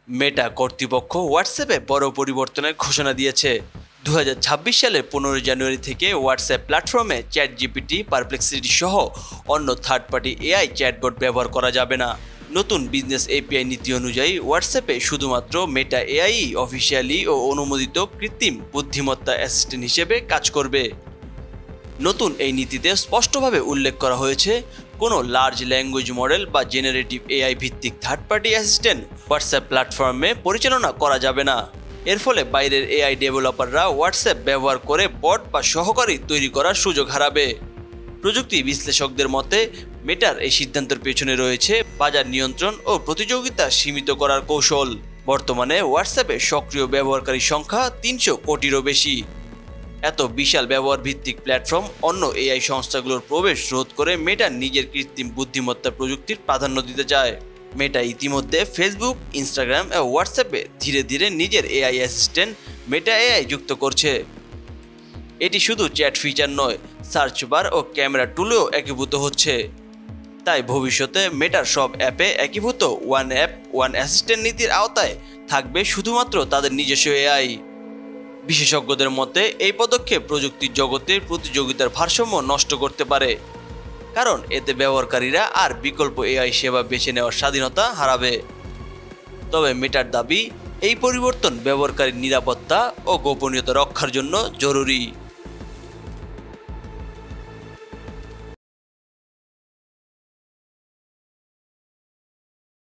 মেটা কর্তৃপক্ষ হোয়াটসঅ্যাপে বড় পরিবর্তনের ঘোষণা দিয়েছে। 2026 সালের 15 জানুয়ারি থেকে হোয়াটসঅ্যাপ প্ল্যাটফর্মে চ্যাট জিপিটি, পারপ্লেক্সিটি সহ অন্য থার্ড পার্টি এআই চ্যাটবট ব্যবহার করা যাবে না। নতুন বিজনেস এপিআই নীতি অনুযায়ী হোয়াটসঅ্যাপে শুধুমাত্র মেটা এআই অফিসিয়ালি ও অনুমোদিত কৃত্রিম বুদ্ধিমত্তা অ্যাসিস্ট্যান্ট হিসেবে কাজ করবে। নতুন এই নীতিতে স্পষ্টভাবে উল্লেখ করা হয়েছে, কোনো লার্জ ল্যাঙ্গুয়েজ মডেল বা জেনারেটিভ এআই ভিত্তিক থার্ড পার্টি অ্যাসিস্ট্যান্ট হোয়াটসঅ্যাপ প্ল্যাটফর্মে পরিচালনা করা যাবে না। এর ফলে বাইরের এআই ডেভেলপাররা হোয়াটসঅ্যাপ ব্যবহার করে বট বা সহকারী তৈরি করার সুযোগ হারাবে। প্রযুক্তি বিশ্লেষকদের মতে মেটার এই সিদ্ধান্তের পেছনে রয়েছে বাজার নিয়ন্ত্রণ ও প্রতিযোগিতা সীমিত করার কৌশল। বর্তমানে হোয়াটসঅ্যাপে সক্রিয় ব্যবহারকারী সংখ্যা 300 কোটিরও বেশি। এত বিশাল ব্যবহার ভিত্তিক প্ল্যাটফর্ম অন্য এআই সংস্থাগুলোর প্রবেশ রোধ করে মেটা নিজের কৃত্রিম বুদ্ধিমত্তা প্রযুক্তির প্রাধান্য দিতে চায়। মেটা ইতিমধ্যে ফেসবুক, ইনস্টাগ্রাম ও হোয়াটসঅ্যাপে ধীরে ধীরে নিজের এআই অ্যাসিস্ট্যান্ট মেটা এআই যুক্ত করছে। এটি শুধু চ্যাট ফিচার নয়, সার্চ বার ও ক্যামেরা টুলেও একীভূত হচ্ছে। তাই ভবিষ্যতে মেটার সব অ্যাপে একীভূত ওয়ান অ্যাপ ওয়ান অ্যাসিস্ট্যান্ট নীতির আওতায় থাকবে শুধুমাত্র তাদের নিজস্ব এআই। বিশেষজ্ঞদের মতে এই পদক্ষেপ প্রযুক্তির জগতের প্রতিযোগিতার ভারসাম্য নষ্ট করতে পারে, কারণ এতে ব্যবহারকারীরা আর বিকল্প এআই সেবা বেছে নেওয়ার স্বাধীনতা হারাবে। তবে মেটার দাবি, এই পরিবর্তন ব্যবহারকারীর নিরাপত্তা ও গোপনীয়তা রক্ষার জন্য জরুরি।